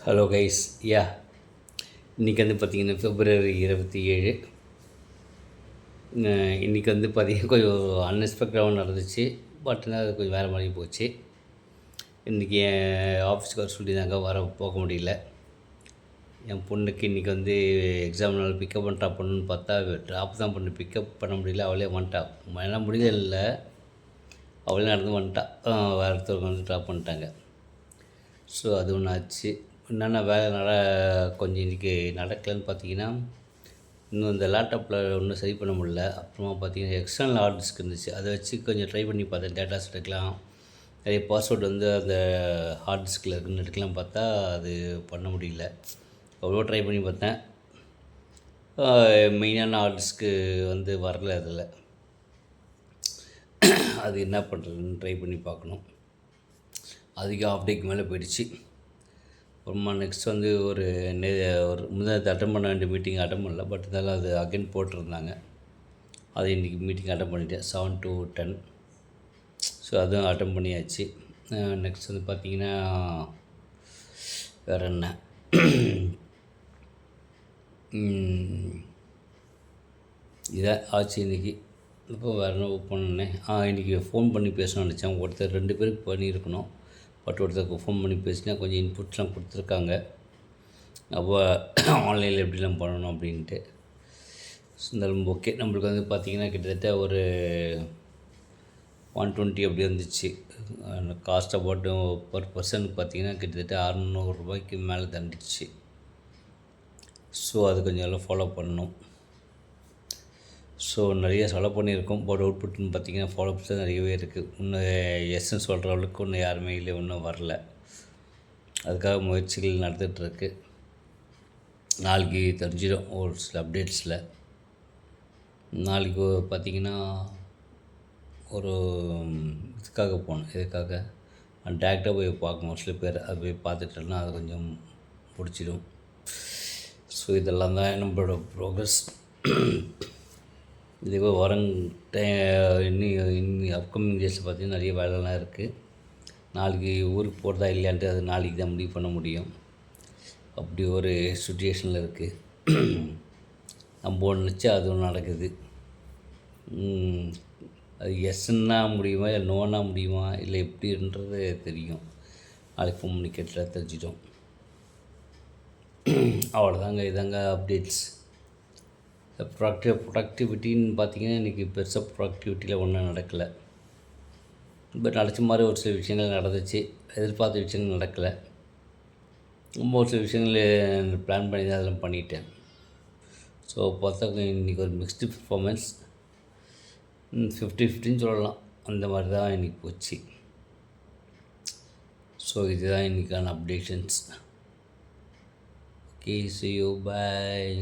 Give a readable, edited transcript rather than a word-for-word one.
Hello guys. இன்றைக்கி வந்து பார்த்திங்கன்னா February 27. இன்றைக்கி வந்து பார்த்திங்கன்னா கொஞ்சம் அன்எக்ஸ்பெக்டடாகவும் நடந்துச்சு. பட் அது கொஞ்சம் வேறு மாதிரி போச்சு. இன்றைக்கி என் ஆஃபீஸ்க்கு வர சொல்லியிருந்தாங்க, போக முடியல. என் பொண்ணுக்கு இன்றைக்கி வந்து எக்ஸாம்னால பிக்கப் பண்ணி ட்ராப் பண்ணணுன்னு பார்த்தா, ட்ராப் தான் பண்ணி பிக்கப் பண்ண முடியல. அவளே வந்துட்டா. எல்லாம் முடியல, அவளே நடந்து வந்துட்டா. வேறு ஒருத்தவங்க வந்து ட்ராப் பண்ணிட்டாங்க. ஸோ அது ஒன்று ஆச்சு. என்னென்ன வேலை கொஞ்சம் இன்றைக்கி நடக்கலைன்னு பார்த்தீங்கன்னா, இன்னும் இந்த லேப்டாப்பில் ஒன்றும் சரி பண்ண முடியல. அப்புறமா பார்த்தீங்கன்னா எக்ஸ்டர்னல் ஹார்ட் டிஸ்க் இருந்துச்சு, அதை வச்சு கொஞ்சம் ட்ரை பண்ணி பார்த்தேன். டேட்டாஸ் எடுக்கலாம், நிறைய பாஸ்வேர்டு வந்து அந்த ஹார்ட் டிஸ்கில் இருக்குன்னு எடுக்கலாம் பார்த்தா அது பண்ண முடியல. எவ்வளோ ட்ரை பண்ணி பார்த்தேன். மெயினான ஹார்ட் டிஸ்க்கு வந்து வரல. அதில் அது என்ன பண்ணுறதுன்னு ட்ரை பண்ணி பார்க்கணும். அதிக ஆஃப் டேக்கு மேலே போயிடுச்சு. அப்புறமா நெக்ஸ்ட் வந்து ஒரு முன்னாடி அட்டன் பண்ண வேண்டிய மீட்டிங் அட்டன் பண்ணல. பட் இருந்தாலும் அது அகைன் போட்டிருந்தாங்க. அது இன்றைக்கி மீட்டிங் அட்டன் பண்ணிட்டேன் 7 to 10. ஸோ அதுவும் அட்டன் பண்ணியாச்சு. நெக்ஸ்ட் வந்து பார்த்திங்கன்னா வேறு என்ன, இதான் ஆச்சு இன்றைக்கி. இப்போ வேறு என்ன பண்ணேன், இன்றைக்கி ஃபோன் பண்ணி பேசணும்னு நினச்சேன். ஒருத்தர் 2 பேருக்கு பண்ணியிருக்கணும். பட் ஒருத்தருக்கு ஃபோன் பண்ணி பேசினா கொஞ்சம் இன்புட்ஸ்லாம் கொடுத்துருக்காங்க. அப்போ ஆன்லைனில் எப்படிலாம் பண்ணணும் அப்படின்ட்டு. இருந்தாலும் ஓகே. நம்மளுக்கு வந்து பார்த்திங்கன்னா கிட்டத்தட்ட ஒரு 120 அப்படி வந்துச்சு. காஸ்ட் அபவுட் பர் பர்சனுக்கு பார்த்திங்கன்னா கிட்டத்தட்ட 600 ரூபாய்க்கு மேலே தண்டிச்சு. ஸோ அது கொஞ்சம் எல்லாம் ஃபாலோ பண்ணணும். ஸோ நிறைய செலவு பண்ணியிருக்கோம். பட் அவுட்புட்னு பார்த்திங்கன்னா ஃபாலோஅப்ஸ் தான் நிறையவே இருக்குது. இன்னும் எஸ்ன்னு சொல்கிற அளவுக்கு இன்னும் யாருமே இல்லை, இன்னும் வரல. அதுக்காக முயற்சிகள் நடந்துகிட்ருக்கு. நாளைக்கு தெரிஞ்சிடும் ஒரு சில அப்டேட்ஸில். நாளைக்கு பார்த்திங்கன்னா ஒரு இதுக்காக போகணும். இதுக்காக டேரெக்டாக போய் பார்க்கணும் சில பேர். அது போய் பார்த்துட்டோன்னா அது கொஞ்சம் பிடிச்சிடும். ஸோ இதெல்லாம் தான் நம்மளோட ப்ரோக்ரஸ். இதுவே இன்னி அப்கமிங் டேஸில் பார்த்திங்கன்னா நிறைய வேலைலாம் இருக்குது. நாளைக்கு ஊருக்கு போகிறதா இல்லையான்ட்டு அது நாளைக்கு தான் முடிவு பண்ண முடியும். அப்படி ஒரு சுச்சுவேஷனில் இருக்குது. நம்ம ஒன்று நினச்சா அது ஒன்று நடக்குது. அது எஸ்ன்னா முடியுமா, இல்லை நோன்னா முடியுமா, இல்லை எப்படின்றது தெரியும். நாளைக்கு ஃபோன் பண்ணி கேட்டால் தெரிஞ்சிடும். அவ்வளோதாங்க. இதாங்க அப்டேட்ஸ். ப்ரொடக்டிவிட்டின்னு பார்த்திங்கன்னா இன்றைக்கி பெருசாக ப்ரொடக்டிவிட்டியில் ஒன்றும் நடக்கலை. பட் நினச்ச மாதிரி ஒரு சில விஷயங்கள் நடந்துச்சு. எதிர்பார்த்த விஷயங்கள் நடக்கலை. ஒரு சில விஷயங்கள் பிளான் பண்ணி தான் அதெல்லாம் பண்ணிட்டேன். ஸோ பார்த்தா இன்றைக்கி ஒரு மிக்ஸ்டு பெர்ஃபார்மன்ஸ். 50-50 சொல்லலாம். அந்த மாதிரி தான் இன்றைக்கி போச்சு. ஸோ இதுதான் இன்றைக்கான updations. Okay, see you, bye.